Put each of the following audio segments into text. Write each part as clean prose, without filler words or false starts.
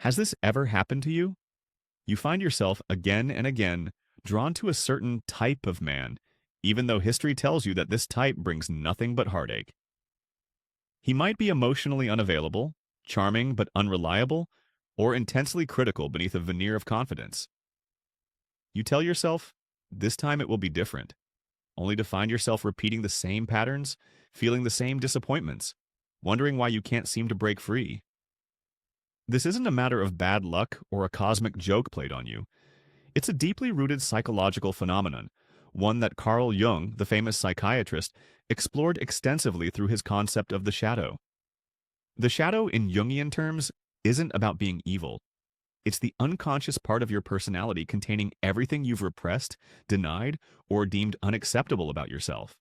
Has this ever happened to you? You find yourself again and again drawn to a certain type of man, even though history tells you that this type brings nothing but heartache. He might be emotionally unavailable, charming but unreliable, or intensely critical beneath a veneer of confidence. You tell yourself, this time it will be different, only to find yourself repeating the same patterns, feeling the same disappointments, wondering why you can't seem to break free. This isn't a matter of bad luck or a cosmic joke played on you. It's a deeply rooted psychological phenomenon, one that Carl Jung, the famous psychiatrist, explored extensively through his concept of the shadow. The shadow, in Jungian terms, isn't about being evil. It's the unconscious part of your personality containing everything you've repressed, denied, or deemed unacceptable about yourself.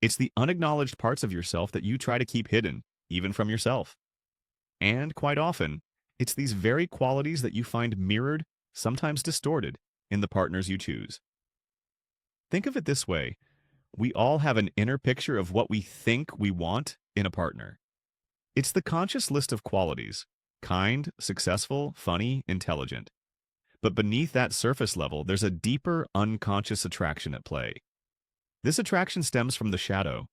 It's the unacknowledged parts of yourself that you try to keep hidden, even from yourself. And, quite often, it's these very qualities that you find mirrored, sometimes distorted, in the partners you choose. Think of it this way. We all have an inner picture of what we think we want in a partner. It's the conscious list of qualities: kind, successful, funny, intelligent. But beneath that surface level, there's a deeper, unconscious attraction at play. This attraction stems from the shadow.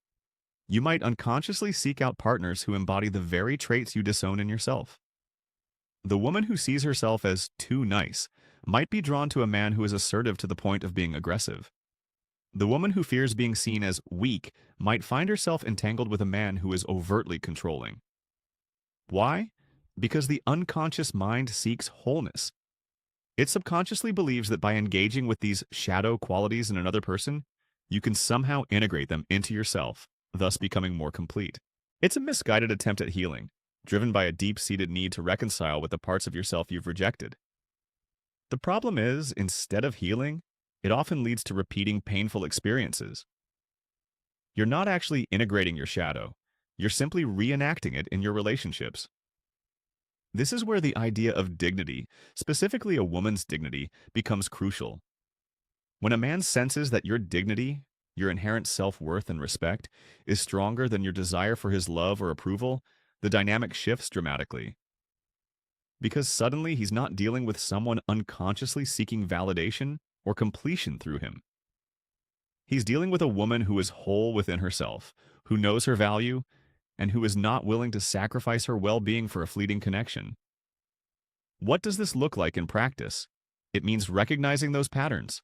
You might unconsciously seek out partners who embody the very traits you disown in yourself. The woman who sees herself as too nice might be drawn to a man who is assertive to the point of being aggressive. The woman who fears being seen as weak might find herself entangled with a man who is overtly controlling. Why? Because the unconscious mind seeks wholeness. It subconsciously believes that by engaging with these shadow qualities in another person, you can somehow integrate them into yourself, thus becoming more complete. It's a misguided attempt at healing, driven by a deep-seated need to reconcile with the parts of yourself you've rejected. The problem is, instead of healing, it often leads to repeating painful experiences. You're not actually integrating your shadow. You're simply reenacting it in your relationships. This is where the idea of dignity, specifically a woman's dignity, becomes crucial. When a man senses that your dignity, your inherent self-worth and respect, is stronger than your desire for his love or approval, the dynamic shifts dramatically. Because suddenly he's not dealing with someone unconsciously seeking validation or completion through him. He's dealing with a woman who is whole within herself, who knows her value, and who is not willing to sacrifice her well-being for a fleeting connection. What does this look like in practice? It means recognizing those patterns.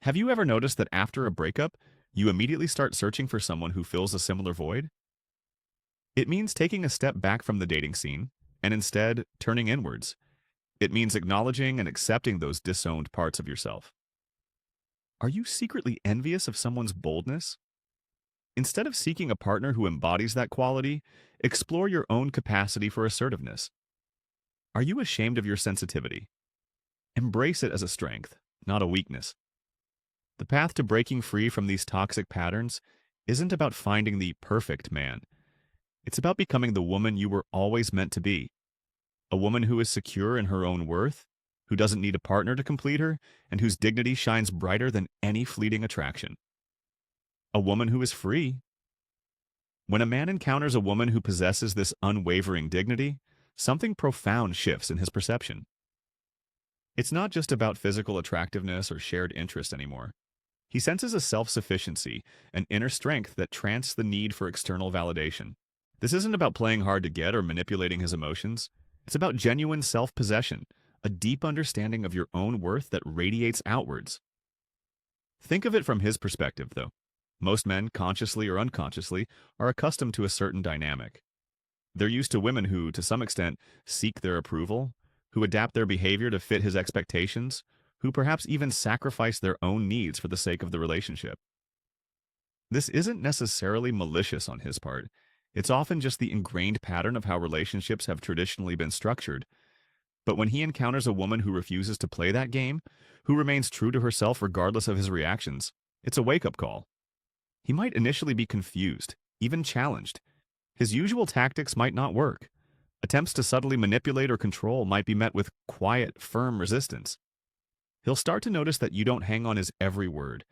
Have you ever noticed that after a breakup, you immediately start searching for someone who fills a similar void? It means taking a step back from the dating scene, and instead turning inwards. It means acknowledging and accepting those disowned parts of yourself. Are you secretly envious of someone's boldness? Instead of seeking a partner who embodies that quality, explore your own capacity for assertiveness. Are you ashamed of your sensitivity? Embrace it as a strength, not a weakness. The path to breaking free from these toxic patterns isn't about finding the perfect man. It's about becoming the woman you were always meant to be. A woman who is secure in her own worth, who doesn't need a partner to complete her, and whose dignity shines brighter than any fleeting attraction. A woman who is free. When a man encounters a woman who possesses this unwavering dignity, something profound shifts in his perception. It's not just about physical attractiveness or shared interest anymore. He senses a self-sufficiency, an inner strength that trumps the need for external validation. This isn't about playing hard to get or manipulating his emotions. It's about genuine self-possession, a deep understanding of your own worth that radiates outwards. Think of it from his perspective, though. Most men, consciously or unconsciously, are accustomed to a certain dynamic. They're used to women who, to some extent, seek their approval, who adapt their behavior to fit his expectations, who perhaps even sacrifice their own needs for the sake of the relationship. This isn't necessarily malicious on his part. It's often just the ingrained pattern of how relationships have traditionally been structured. But when he encounters a woman who refuses to play that game, who remains true to herself regardless of his reactions, it's a wake-up call. He might initially be confused, even challenged. His usual tactics might not work. Attempts to subtly manipulate or control might be met with quiet, firm resistance. He'll start to notice that you don't hang on his every word,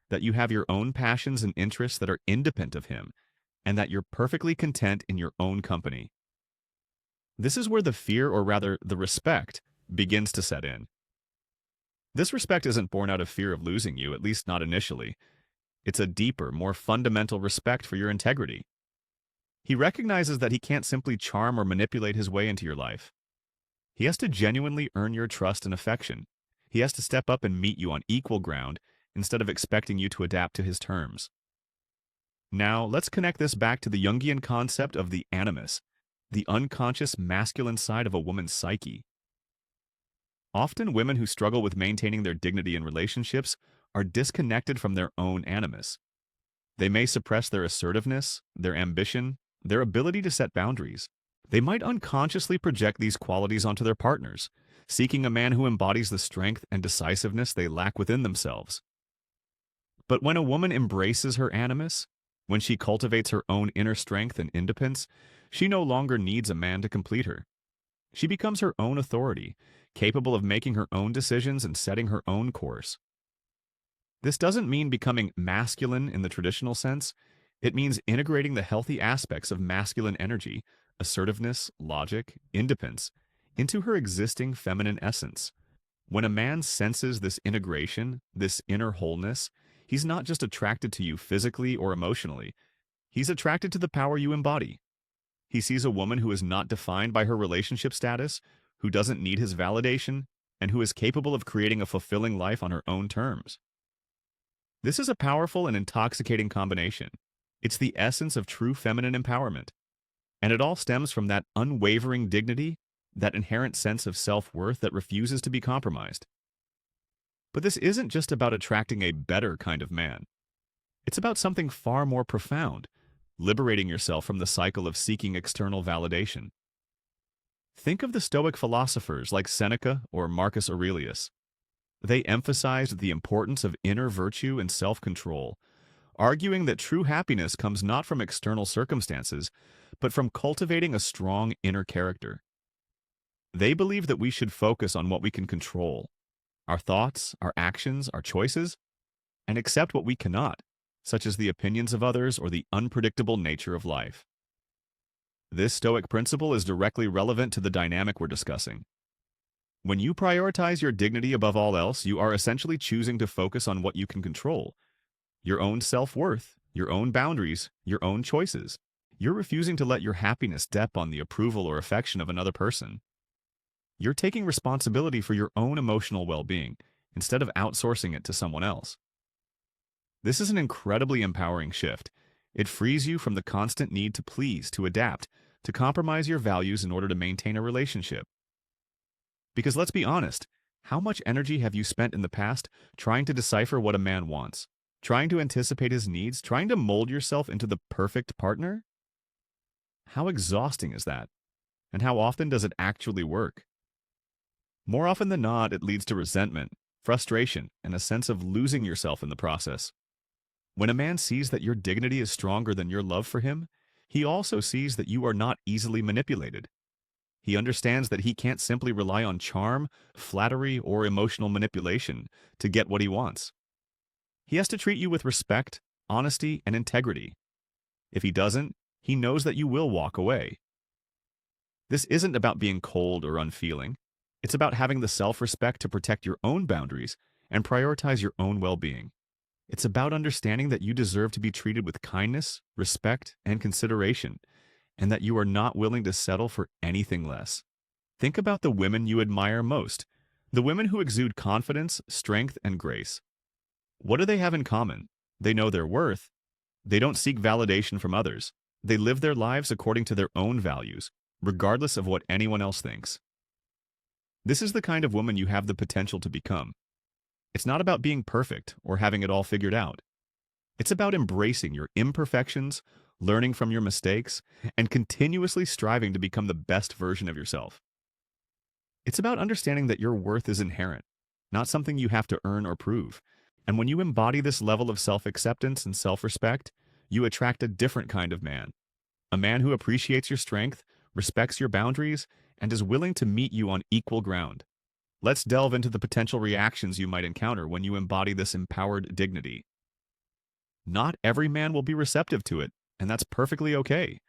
that you have your own passions and interests that are independent of him, and that you're perfectly content in your own company. This is where the fear, or rather the respect, begins to set in. This respect isn't born out of fear of losing you, at least not initially. It's a deeper, more fundamental respect for your integrity. He recognizes that he can't simply charm or manipulate his way into your life. He has to genuinely earn your trust and affection. He has to step up and meet you on equal ground instead of expecting you to adapt to his terms. Now, let's connect this back to the Jungian concept of the animus, the unconscious masculine side of a woman's psyche. Often, women who struggle with maintaining their dignity in relationships are disconnected from their own animus. They may suppress their assertiveness, their ambition, their ability to set boundaries. They might unconsciously project these qualities onto their partners, seeking a man who embodies the strength and decisiveness they lack within themselves. But when a woman embraces her animus, when she cultivates her own inner strength and independence, she no longer needs a man to complete her. She becomes her own authority, capable of making her own decisions and setting her own course. This doesn't mean becoming masculine in the traditional sense. It means integrating the healthy aspects of masculine energy, assertiveness, logic, independence, into her existing feminine essence. When a man senses this integration, this inner wholeness, he's not just attracted to you physically or emotionally. He's attracted to the power you embody. He sees a woman who is not defined by her relationship status, who doesn't need his validation, and who is capable of creating a fulfilling life on her own terms. This is a powerful and intoxicating combination. It's the essence of true feminine empowerment. And it all stems from that unwavering dignity, that inherent sense of self-worth that refuses to be compromised. But this isn't just about attracting a better kind of man. It's about something far more profound, liberating yourself from the cycle of seeking external validation. Think of the Stoic philosophers like Seneca or Marcus Aurelius. They emphasized the importance of inner virtue and self-control, arguing that true happiness comes not from external circumstances, but from cultivating a strong inner character. They believe that we should focus on what we can control, our thoughts, our actions, our choices, and accept what we cannot, such as the opinions of others or the unpredictable nature of life. This Stoic principle is directly relevant to the dynamic we're discussing. When you prioritize your dignity above all else, you are essentially choosing to focus on what you can control, your own self-worth, your own boundaries, your own choices. You're refusing to let your happiness depend on the approval or affection of another person. You're taking responsibility for your own emotional well-being instead of outsourcing it to someone else. This is an incredibly empowering shift. It frees you from the constant need to please, to adapt, to compromise your values in order to maintain a relationship. Because let's be honest, how much energy have you spent in the past trying to decipher what a man wants, trying to anticipate his needs, trying to mold yourself into the perfect partner? How exhausting is that? And how often does it actually work? More often than not, it leads to resentment, frustration, and a sense of losing yourself in the process. When a man sees that your dignity is stronger than your love for him, he also sees that you are not easily manipulated. He understands that he can't simply rely on charm, flattery, or emotional manipulation to get what he wants. He has to treat you with respect, honesty, and integrity. If he doesn't, he knows that you will walk away. This isn't about being cold or unfeeling. It's about having the self-respect to protect your own boundaries and prioritize your own well-being. It's about understanding that you deserve to be treated with kindness, respect, and consideration, and that you are not willing to settle for anything less. Think about the women you admire most, the women who exude confidence, strength, and grace. What do they have in common? They know their worth. They don't seek validation from others. They live their lives according to their own values, regardless of what anyone else thinks. This is the kind of woman you have the potential to become. It's not about being perfect or having it all figured out. It's about embracing your imperfections, learning from your mistakes, and continuously striving to become the best version of yourself. It's about understanding that your worth is inherent, not something you have to earn or prove. And when you embody this level of self-acceptance and self-respect, you attract a different kind of man. A man who appreciates your strength, respects your boundaries, and is willing to meet you on equal ground. Let's delve into the potential reactions you might encounter when you embody this empowered dignity. Not every man will be receptive to it, and that's perfectly okay.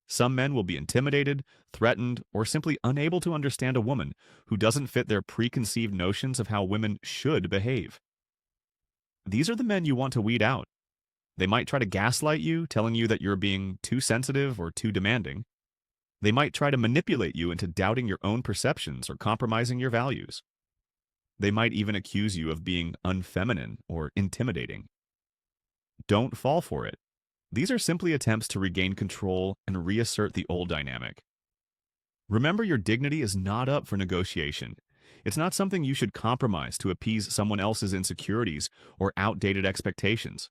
Some men will be intimidated, threatened, or simply unable to understand a woman who doesn't fit their preconceived notions of how women should behave. These are the men you want to weed out. They might try to gaslight you, telling you that you're being too sensitive or too demanding. They might try to manipulate you into doubting your own perceptions or compromising your values. They might even accuse you of being unfeminine or intimidating. Don't fall for it. These are simply attempts to regain control and reassert the old dynamic. Remember, your dignity is not up for negotiation. It's not something you should compromise to appease someone else's insecurities or outdated expectations.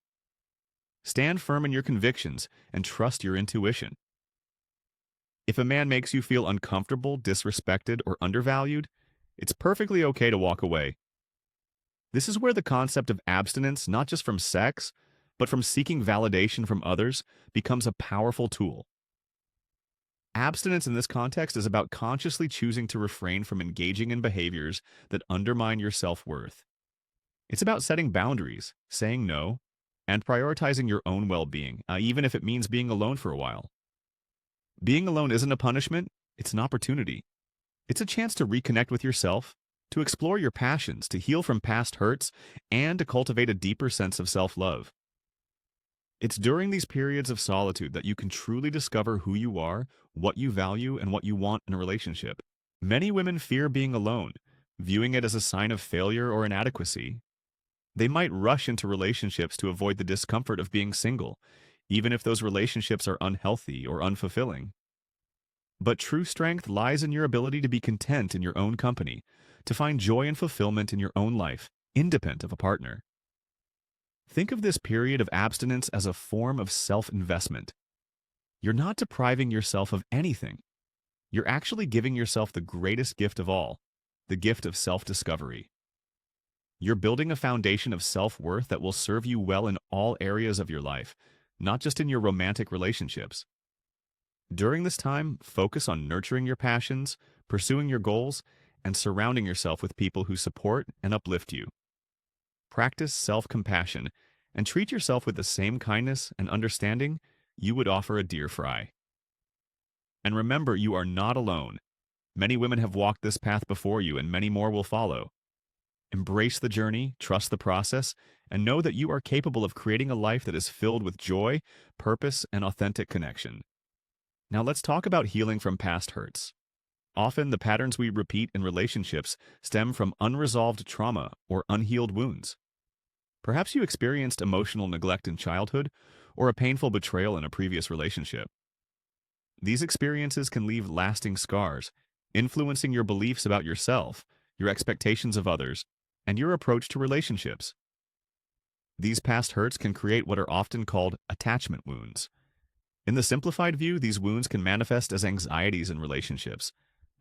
Stand firm in your convictions and trust your intuition. If a man makes you feel uncomfortable, disrespected, or undervalued, it's perfectly okay to walk away. This is where the concept of abstinence, not just from sex, but from seeking validation from others, becomes a powerful tool. Abstinence in this context is about consciously choosing to refrain from engaging in behaviors that undermine your self-worth. It's about setting boundaries, saying no, and prioritizing your own well-being, even if it means being alone for a while. Being alone isn't a punishment, it's an opportunity. It's a chance to reconnect with yourself, to explore your passions, to heal from past hurts, and to cultivate a deeper sense of self-love. It's during these periods of solitude that you can truly discover who you are, what you value, and what you want in a relationship. Many women fear being alone, viewing it as a sign of failure or inadequacy. They might rush into relationships to avoid the discomfort of being single, even if those relationships are unhealthy or unfulfilling. But true strength lies in your ability to be content in your own company, to find joy and fulfillment in your own life, independent of a partner. Think of this period of abstinence as a form of self-investment. You're not depriving yourself of anything. You're actually giving yourself the greatest gift of all, the gift of self-discovery. You're building a foundation of self-worth that will serve you well in all areas of your life, not just in your romantic relationships. During this time, focus on nurturing your passions, pursuing your goals, and surrounding yourself with people who support and uplift you. Practice self-compassion and treat yourself with the same kindness and understanding you would offer a dear fry. And remember, you are not alone. Many women have walked this path before you, and many more will follow. Embrace the journey, trust the process, and know that you are capable of creating a life that is filled with joy, purpose, and authentic connection. Now let's talk about healing from past hurts. Often, the patterns we repeat in relationships stem from unresolved trauma or unhealed wounds. Perhaps you experienced emotional neglect in childhood or a painful betrayal in a previous relationship. These experiences can leave lasting scars, influencing your beliefs about yourself, your expectations of others, and your approach to relationships. These past hurts can create what are often called attachment wounds. In the simplified view, these wounds can manifest as anxieties in relationships,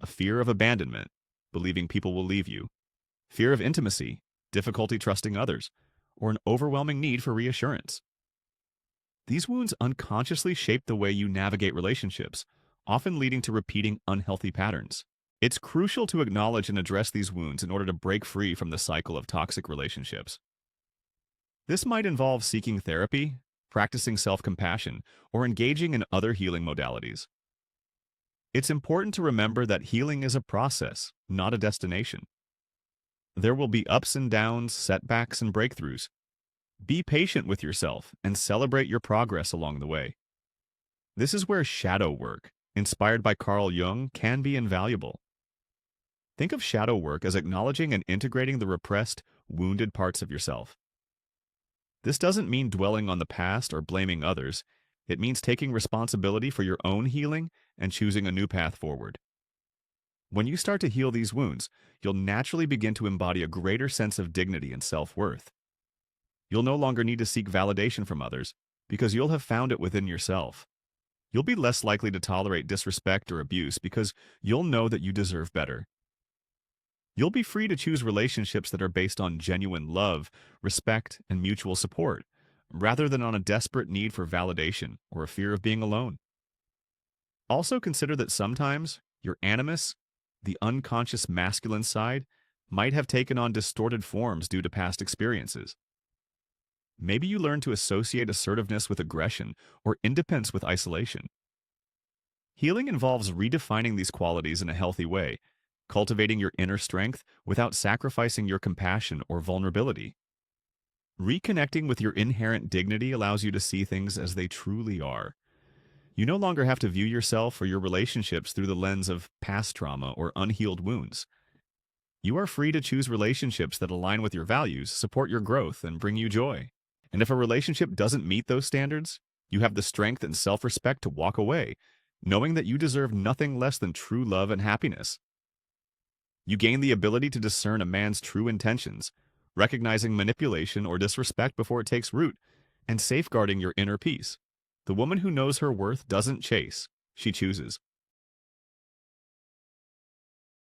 a fear of abandonment, believing people will leave you, fear of intimacy, difficulty trusting others, or an overwhelming need for reassurance. These wounds unconsciously shape the way you navigate relationships, often leading to repeating unhealthy patterns. It's crucial to acknowledge and address these wounds in order to break free from the cycle of toxic relationships. This might involve seeking therapy, practicing self-compassion, or engaging in other healing modalities. It's important to remember that healing is a process, not a destination. There will be ups and downs, setbacks, and breakthroughs. Be patient with yourself and celebrate your progress along the way. This is where shadow work, inspired by Carl Jung, can be invaluable. Think of shadow work as acknowledging and integrating the repressed, wounded parts of yourself. This doesn't mean dwelling on the past or blaming others. It means taking responsibility for your own healing and choosing a new path forward. When you start to heal these wounds, you'll naturally begin to embody a greater sense of dignity and self-worth. You'll no longer need to seek validation from others because you'll have found it within yourself. You'll be less likely to tolerate disrespect or abuse because you'll know that you deserve better. You'll be free to choose relationships that are based on genuine love, respect, and mutual support, rather than on a desperate need for validation or a fear of being alone. Also consider that sometimes your animus, the unconscious masculine side, might have taken on distorted forms due to past experiences. Maybe you learn to associate assertiveness with aggression or independence with isolation. Healing involves redefining these qualities in a healthy way, cultivating your inner strength without sacrificing your compassion or vulnerability. Reconnecting with your inherent dignity allows you to see things as they truly are. You no longer have to view yourself or your relationships through the lens of past trauma or unhealed wounds. You are free to choose relationships that align with your values, support your growth, and bring you joy. And if a relationship doesn't meet those standards, you have the strength and self-respect to walk away, knowing that you deserve nothing less than true love and happiness. You gain the ability to discern a man's true intentions, recognizing manipulation or disrespect before it takes root, and safeguarding your inner peace. The woman who knows her worth doesn't chase, she chooses.